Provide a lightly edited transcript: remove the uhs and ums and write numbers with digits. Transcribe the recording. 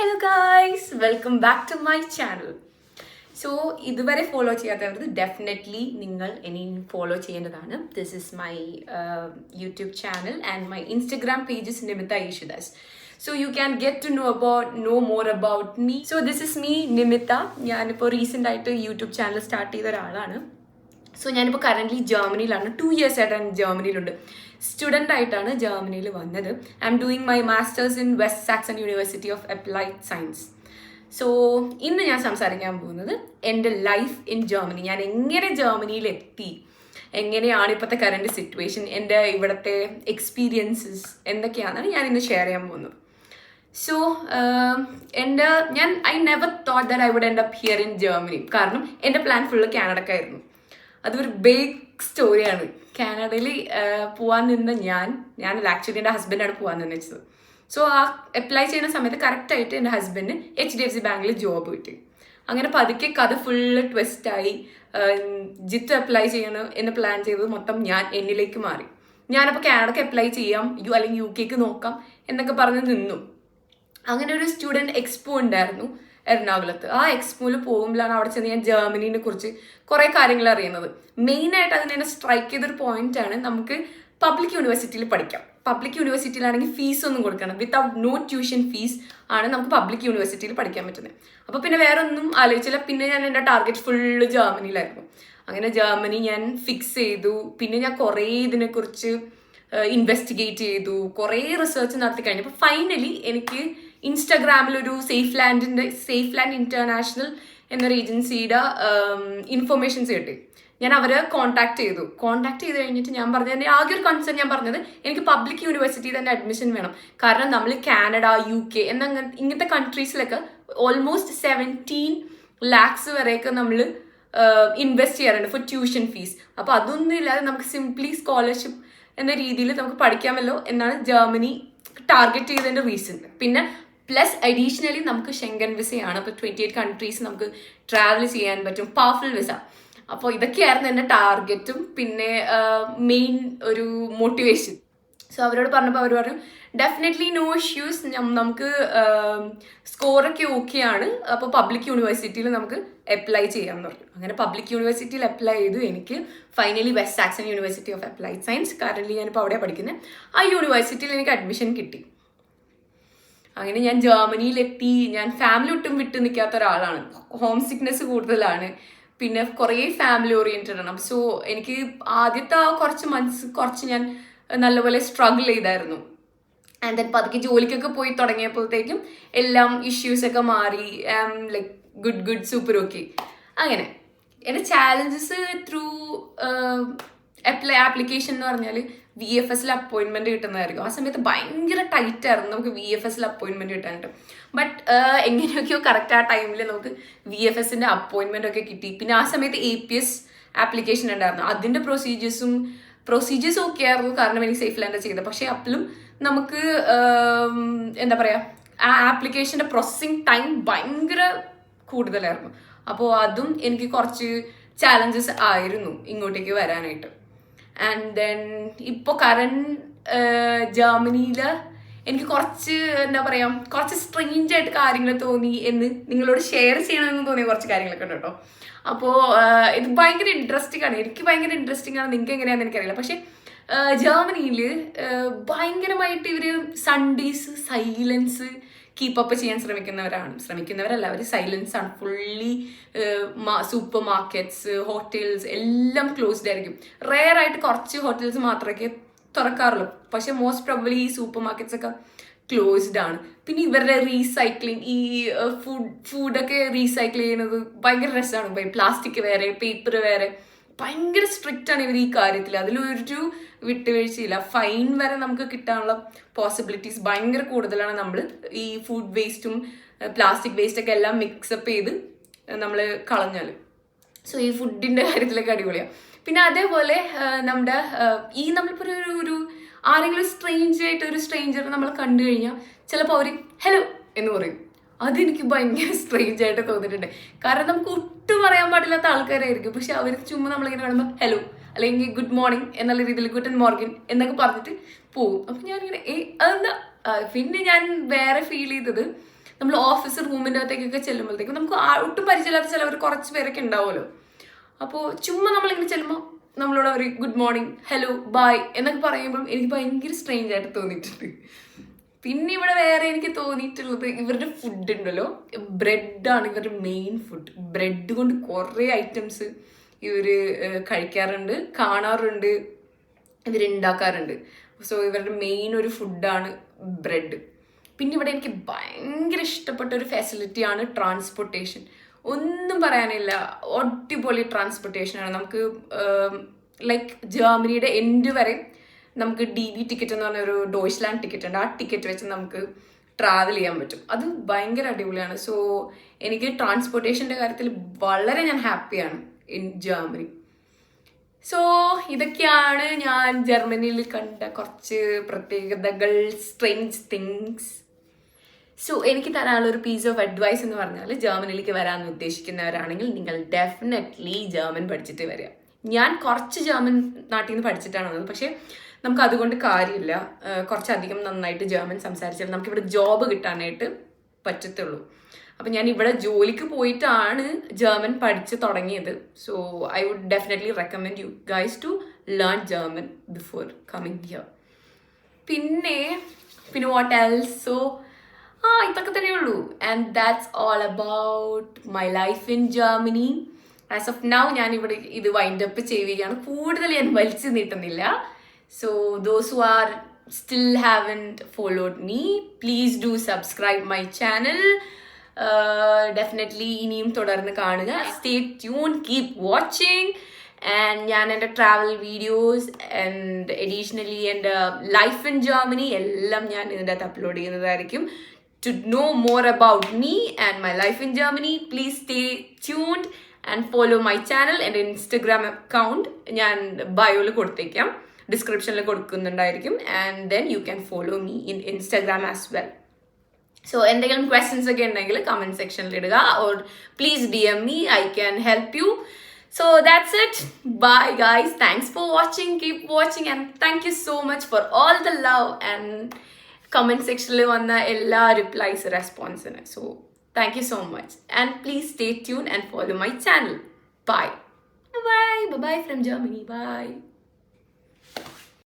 Hello guys, welcome back to my channel. So, ഇതുവരെ follow ചെയ്യാത്തവർ definitely നിങ്ങൾ ഇനിയും ഫോളോ ചെയ്യേണ്ടതാണ്. This is my YouTube channel and my Instagram pages Nimitha Yesudas. So you can get to know more about me. So this is me, നിമിത്ത. ഞാനിപ്പോൾ recent ആയിട്ട് YouTube channel start ചെയ്ത ഒരാളാണ്. So ഞാനിപ്പോൾ കറൻ്റ്ലി ജർമ്മനിയിലാണ്. 2 years ആയിട്ടാണ് ജർമ്മനിയിലുണ്ട്. Student ആയിട്ടാണ് ജർമ്മനിയിൽ വന്നത്. I am doing my masters in west Saxon university of applied science. So ഇന്ന് ഞാൻ സംസാരിക്കാൻ പോകുന്നത് എൻ്റെ ലൈഫ് ഇൻ ജർമ്മനി. ഞാൻ എങ്ങനെ ജർമ്മനിയിലെത്തി, എങ്ങനെയാണ് ഇപ്പോഴത്തെ കറണ്ട് സിറ്റുവേഷൻ, എൻ്റെ ഇവിടുത്തെ എക്സ്പീരിയൻസസ് എന്തൊക്കെയാണെന്നാണ് ഞാൻ ഇന്ന് ഷെയർ ചെയ്യാൻ പോകുന്നത്. So I never thought that I would end up here in Germany. കാരണം എൻ്റെ പ്ലാൻ ഫുള്ള് കാനഡക്കായിരുന്നു. അതൊരു ബിഗ് സ്റ്റോറിയാണ്. കാനഡയിൽ പോകാൻ നിന്ന ഞാനല്ല, ആക്ച്വലി എൻ്റെ ഹസ്ബൻഡാണ് പോകാൻ നിന്നത്. സോ ആ അപ്ലൈ ചെയ്യുന്ന സമയത്ത് കറക്റ്റായിട്ട് എൻ്റെ ഹസ്ബൻഡിന് HDFC ബാങ്കിൽ ജോബ് കിട്ടി. അങ്ങനെ പതുക്കെ കഥ ഫുള്ള് ട്വിസ്റ്റായി. ജിത്ത് അപ്ലൈ ചെയ്യണം എന്ന് പ്ലാൻ ചെയ്തത് മൊത്തം എന്നിലേക്ക് മാറി. ഞാനപ്പോൾ കാനഡയ്ക്ക് അപ്ലൈ ചെയ്യാം, അല്ലെങ്കിൽ UK നോക്കാം എന്നൊക്കെ പറഞ്ഞ് നിന്നു. അങ്ങനെ ഒരു സ്റ്റുഡൻറ്റ് എക്സ്പോ ഉണ്ടായിരുന്നു എറണാകുളത്ത്. ആ എക്സ്പോയിൽ പോകുമ്പോഴാണ് അവിടെ ചെന്ന് ഞാൻ ജർമ്മനീനെ കുറിച്ച് കുറേ കാര്യങ്ങൾ അറിയുന്നത്. മെയിനായിട്ട് അതിനെ സ്ട്രൈക്ക് ചെയ്തൊരു പോയിന്റാണ്, നമുക്ക് പബ്ലിക് യൂണിവേഴ്സിറ്റിയിൽ പഠിക്കാം. പബ്ലിക് യൂണിവേഴ്സിറ്റിയിലാണെങ്കിൽ ഫീസ് ഒന്നും കൊടുക്കണം, വിത്തൗട്ട് നോ ട്യൂഷൻ ഫീസ് ആണ് നമുക്ക് പബ്ലിക് യൂണിവേഴ്സിറ്റിയിൽ പഠിക്കാൻ പറ്റുന്നത്. അപ്പോൾ പിന്നെ വേറെ ഒന്നും ആലോചിച്ചില്ല. പിന്നെ ഞാൻ എൻ്റെ ടാർഗറ്റ് ഫുള്ള് ജർമ്മനിയിലായിരുന്നു. അങ്ങനെ ജർമ്മനി ഞാൻ ഫിക്സ് ചെയ്തു. പിന്നെ ഞാൻ കുറേ ഇതിനെക്കുറിച്ച് ഇൻവെസ്റ്റിഗേറ്റ് ചെയ്തു, കുറേ റിസർച്ച് നടത്തി കഴിഞ്ഞപ്പോൾ ഫൈനലി എനിക്ക് ഇൻസ്റ്റാഗ്രാമിലൊരു സേഫ് ലാൻഡ് ഇന്റർനാഷണൽ എന്നൊരു ഏജൻസിയുടെ ഇൻഫർമേഷൻസ് കിട്ടി. ഞാൻ അവരെ കോൺടാക്ട് ചെയ്തു കഴിഞ്ഞിട്ട് ഞാൻ പറഞ്ഞത്, എൻ്റെ ആകെ ഒരു കൺസേൺ ഞാൻ പറഞ്ഞത്, എനിക്ക് പബ്ലിക് യൂണിവേഴ്സിറ്റി തന്നെ അഡ്മിഷൻ വേണം. കാരണം നമ്മൾ കാനഡ, UK ഇങ്ങനത്തെ കൺട്രീസിലൊക്കെ ഓൾമോസ്റ്റ് 17 lakhs വരെയൊക്കെ നമ്മൾ ഇൻവെസ്റ്റ് ചെയ്യാറുണ്ട് ഫോർ ട്യൂഷൻ ഫീസ്. അപ്പോൾ അതൊന്നും ഇല്ലാതെ നമുക്ക് സിംപ്ലി സ്കോളർഷിപ്പ് എന്ന രീതിയിൽ നമുക്ക് പഠിക്കാമല്ലോ എന്നാണ് ജർമ്മനി ടാർഗറ്റ് ചെയ്തതിൻ്റെ റീസൺ. പിന്നെ പ്ലസ് അഡീഷണലി നമുക്ക് ഷെങ്കൻ വിസയാണ്. അപ്പോൾ 28 countries നമുക്ക് ട്രാവൽ ചെയ്യാൻ പറ്റും, പവർഫുൾ വിസ. അപ്പോൾ ഇതൊക്കെയായിരുന്നു എൻ്റെ ടാർഗറ്റും പിന്നെ മെയിൻ ഒരു മോട്ടിവേഷൻ. സോ അവരോട് പറഞ്ഞപ്പോൾ അവർ പറഞ്ഞു ഡെഫിനറ്റ്ലി നോ ഇഷ്യൂസ്, നമുക്ക് സ്കോറൊക്കെ ഓക്കെയാണ്, അപ്പോൾ പബ്ലിക് യൂണിവേഴ്സിറ്റിയിൽ നമുക്ക് അപ്ലൈ ചെയ്യാമെന്ന് പറഞ്ഞു. അങ്ങനെ പബ്ലിക് യൂണിവേഴ്സിറ്റിയിൽ അപ്ലൈ ചെയ്തു. എനിക്ക് finally west Saxon university of applied science, currently ഞാനിപ്പോൾ അവിടെ പഠിക്കുന്നത്, ആ യൂണിവേഴ്സിറ്റിയിൽ എനിക്ക് അഡ്മിഷൻ കിട്ടി. അങ്ങനെ ഞാൻ ജർമ്മനിയിലെത്തി. ഞാൻ ഫാമിലി ഒട്ടും വിട്ട് നിൽക്കാത്ത ഒരാളാണ്, ഹോം സിക്നെസ് കൂടുതലാണ്, പിന്നെ കുറേ ഫാമിലി ഓറിയൻറ്റഡ് ആണ്. സോ എനിക്ക് ആദ്യത്തെ ആ കുറച്ച് ഞാൻ നല്ലപോലെ സ്ട്രഗിൾ ചെയ്തായിരുന്നു. ആൻഡ് ദെൻ പതുക്കെ ജോലിക്കൊക്കെ പോയി തുടങ്ങിയപ്പോഴത്തേക്കും എല്ലാം ഇഷ്യൂസൊക്കെ മാറി. Like good super okay. അങ്ങനെ എൻ്റെ ചാലഞ്ചസ് ത്രൂ ആപ്ലിക്കേഷൻ എന്ന് പറഞ്ഞാൽ VFSൽ അപ്പോയിൻമെൻറ്റ് കിട്ടുന്നതായിരിക്കും. ആ സമയത്ത് ഭയങ്കര ടൈറ്റായിരുന്നു നമുക്ക് VFSൽ അപ്പോയിൻമെൻറ്റ് കിട്ടാനായിട്ട്. ബട്ട് എങ്ങനെയൊക്കെയോ കറക്റ്റ് ആ ടൈമിൽ നമുക്ക് VFSൻ്റെ അപ്പോയിൻമെൻ്റ് ഒക്കെ കിട്ടി. പിന്നെ ആ സമയത്ത് APS ആപ്ലിക്കേഷൻ ഉണ്ടായിരുന്നു. അതിൻ്റെ പ്രൊസീജിയേഴ്സ് ഒക്കെ ആയിരുന്നു, കാരണം എനിക്ക് സേഫ് ലാൻഡ് ചെയ്തത്. പക്ഷേ അപ്പോഴും നമുക്ക് എന്താ പറയുക, ആ ആപ്ലിക്കേഷൻ്റെ പ്രോസസ്സിങ് ടൈം ഭയങ്കര കൂടുതലായിരുന്നു. അപ്പോൾ അതും എനിക്ക് കുറച്ച് ചാലഞ്ചസ് ആയിരുന്നു ഇങ്ങോട്ടേക്ക് വരാനായിട്ട്. ആൻഡ് ദെൻ ഇപ്പോൾ ജർമ്മനിയിൽ എനിക്ക് കുറച്ച് എന്താ പറയുക, കുറച്ച് സ്ട്രേഞ്ച് ആയിട്ട് കാര്യങ്ങൾ തോന്നി എന്ന് നിങ്ങളോട് ഷെയർ ചെയ്യണമെന്ന് തോന്നിയ കുറച്ച് കാര്യങ്ങളൊക്കെ ഉണ്ട് കേട്ടോ. അപ്പോൾ ഇത് ഭയങ്കര ഇൻട്രസ്റ്റിംഗ് ആണ്, എനിക്ക് ഭയങ്കര ഇൻട്രസ്റ്റിംഗ് ആണ്. നിങ്ങൾക്ക് എങ്ങനെയാണെന്ന് എനിക്കറിയില്ല. പക്ഷേ ജർമ്മനിയിൽ ഭയങ്കരമായിട്ട് ഇവർ സൺഡേസ് സൈലൻസ് കീപ്പപ്പ് ചെയ്യാൻ ശ്രമിക്കുന്നവരല്ല, അവർ സൈലൻസ് ആണ്. ഫുള്ളി സൂപ്പർ മാർക്കറ്റ്സ്, ഹോട്ടൽസ് എല്ലാം ക്ലോസ്ഡ് ആയിരിക്കും. റെയർ ആയിട്ട് കുറച്ച് ഹോട്ടൽസ് മാത്രമേ തുറക്കാറുള്ളൂ. പക്ഷെ മോസ്റ്റ് പ്രോബബ്ലി ഈ സൂപ്പർ മാർക്കറ്റ്സ് ഒക്കെ ക്ലോസ്ഡ് ആണ്. പിന്നെ ഇവരുടെ റീസൈക്ലിങ്, ഈ ഫുഡൊക്കെ റീസൈക്കിൾ ചെയ്യുന്നത് ഭയങ്കര രസമാണ്. പ്ലാസ്റ്റിക് വേറെ, പേപ്പർ വേറെ, ഭയങ്കര സ്ട്രിക്റ്റ് ആണ് ഇവർ ഈ കാര്യത്തിൽ. അതിലൊരു വിട്ടുവീഴ്ചയില്ല. ഫൈൻ വരെ നമുക്ക് കിട്ടാനുള്ള പോസിബിലിറ്റീസ് ഭയങ്കര കൂടുതലാണ്. നമ്മൾ ഈ ഫുഡ് വേസ്റ്റും പ്ലാസ്റ്റിക് വേസ്റ്റൊക്കെ എല്ലാം മിക്സപ്പ് ചെയ്ത് നമ്മൾ കളഞ്ഞാൽ. സോ ഈ ഫുഡിൻ്റെ കാര്യത്തിലൊക്കെ അടിപൊളിയാണ്. പിന്നെ അതേപോലെ നമ്മളിപ്പോൾ ഒരു ആരെങ്കിലും ഒരു സ്ട്രേഞ്ചർ നമ്മൾ കണ്ടു കഴിഞ്ഞാൽ ചിലപ്പോൾ അവർ ഹലോ എന്ന് പറയും. അതെനിക്ക് ഭയങ്കര സ്ട്രേഞ്ച് ആയിട്ട് തോന്നിയിട്ടുണ്ട്. കാരണം നമുക്ക് ഒട്ടും പറയാൻ പാടില്ലാത്ത ആൾക്കാരായിരിക്കും, പക്ഷെ അവർ ചുമ്മാ നമ്മളിങ്ങനെ കാണുമ്പോൾ ഹലോ അല്ലെങ്കിൽ ഗുഡ് മോർണിംഗ് എന്നുള്ള രീതിയിൽ ഗുഡൻ മോർഗൻ എന്നൊക്കെ പറഞ്ഞിട്ട് പോകും. അപ്പം ഞാനിങ്ങനെ അതെന്താ. പിന്നെ ഞാൻ വേറെ ഫീൽ ചെയ്തത് നമ്മൾ ഓഫീസ് റൂമിൻ്റെ അകത്തേക്കൊക്കെ ചെല്ലുമ്പോഴത്തേക്കും നമുക്ക് ഒട്ടും പരിചയമില്ലാത്ത ചിലവർ കുറച്ച് പേരൊക്കെ ഉണ്ടാവുമല്ലോ. അപ്പോൾ ചുമ്മാ നമ്മളിങ്ങനെ ചെല്ലുമ്പോൾ നമ്മളോട് അവർ ഗുഡ് മോർണിംഗ്, ഹലോ, ബായ് എന്നൊക്കെ പറയുമ്പം എനിക്ക് ഭയങ്കര സ്ട്രേഞ്ച് ആയിട്ട് തോന്നിയിട്ടുണ്ട്. പിന്നെ ഇവിടെ വേറെ എനിക്ക് തോന്നിയിട്ടുള്ളത് ഇവരുടെ ഫുഡ് ഉണ്ടല്ലോ, ബ്രെഡാണ് ഇവരുടെ മെയിൻ ഫുഡ്. ബ്രെഡ് കൊണ്ട് കുറേ ഐറ്റംസ് ഇവർ കഴിക്കാറുണ്ട്, കാണാറുണ്ട്, ഇവരുണ്ടാക്കാറുണ്ട്. സോ ഇവരുടെ മെയിൻ ഒരു ഫുഡാണ് ബ്രെഡ്. പിന്നെ ഇവിടെ എനിക്ക് ഭയങ്കര ഇഷ്ടപ്പെട്ട ഒരു ഫെസിലിറ്റിയാണ് ട്രാൻസ്പോർട്ടേഷൻ. ഒന്നും പറയാനില്ല, അടിപൊളി ട്രാൻസ്പോർട്ടേഷനാണ്. നമുക്ക് ലൈക്ക് ജർമ്മനിയുടെ എൻഡ് വരെ നമുക്ക് DB ടിക്കറ്റ് എന്ന് പറഞ്ഞൊരു ഡോയ്ച്ച്ലാൻഡ് ടിക്കറ്റ് ഉണ്ട്. ആ ടിക്കറ്റ് വെച്ച് നമുക്ക് ട്രാവൽ ചെയ്യാൻ പറ്റും. അത് ഭയങ്കര അടിപൊളിയാണ്. സോ എനിക്ക് ട്രാൻസ്പോർട്ടേഷൻ്റെ കാര്യത്തിൽ വളരെ ഞാൻ ഹാപ്പിയാണ് ഇൻ ജർമ്മനി. സോ ഇതൊക്കെയാണ് ഞാൻ ജർമ്മനിയിൽ കണ്ട കുറച്ച് പ്രത്യേകതകൾ, സ്ട്രേഞ്ച് തിങ്സ്. സോ എനിക്ക് തരാനുള്ളൊരു പീസ് ഓഫ് അഡ്വൈസ് എന്ന് പറഞ്ഞാൽ, ജർമ്മനിയിലേക്ക് വരാൻ ഉദ്ദേശിക്കുന്നവരാണെങ്കിൽ നിങ്ങൾ ഡെഫിനറ്റ്ലി ജർമ്മൻ പഠിച്ചിട്ട് വരിക. ഞാൻ കുറച്ച് ജർമ്മൻ നാട്ടിൽ നിന്ന് പഠിച്ചിട്ടാണ് വന്നത്, പക്ഷേ നമുക്ക് അതുകൊണ്ട് കാര്യമില്ല. കുറച്ചധികം നന്നായിട്ട് ജർമ്മൻ സംസാരിച്ചാൽ നമുക്കിവിടെ ജോബ് കിട്ടാനായിട്ട് പറ്റത്തുള്ളൂ. അപ്പം ഞാൻ ഇവിടെ ജോലിക്ക് പോയിട്ടാണ് ജർമ്മൻ പഠിച്ച് തുടങ്ങിയത്. So I would definitely recommend you guys to learn German before coming here. പിന്നെ വാട്ട് എൽസ്? സോ ഇതൊക്കെ തന്നെ ഉള്ളൂ. And that's all about my life in Germany. As of now ഞാൻ ഇവിടെ ഇത് വൈൻഡപ്പ് ചെയ്യുകയാണ്. കൂടുതൽ ഞാൻ വലിച്ചു നീട്ടുന്നില്ല. So those who are still haven't followed me, please do subscribe my channel. Definitely ഇനിയും തുടർന്ന് കാണുക. Stay tuned, keep watching. And ഞാൻ എൻ്റെ ട്രാവൽ വീഡിയോസ് ആൻഡ് അഡീഷണലി എൻ്റെ ലൈഫ് ഇൻ ജർമ്മനി എല്ലാം ഞാൻ ഇതിൻ്റെ അകത്ത് അപ്ലോഡ് ചെയ്യുന്നതായിരിക്കും. To know more about me and my life in Germany, please stay tuned and follow my channel and Instagram account. ഞാൻ ബയോയിൽ കൊടുത്തേക്കാം, ഡിസ്ക്രിപ്ഷനിൽ കൊടുക്കുന്നുണ്ടായിരിക്കും. And then you can follow me in Instagram as well. So എന്തെങ്കിലും questions ഒക്കെ ഉണ്ടെങ്കിൽ comment സെക്ഷനിൽ ഇടുക, or please DM me, I can help you. So that's it. Bye guys. Thanks for watching. Keep watching and thank you so much for all the love and comment സെക്ഷനിൽ വന്ന എല്ലാ replies, റെസ്പോൺസിന്. So thank you so much and please stay tune and follow my channel. Bye bye bye from Germany. By.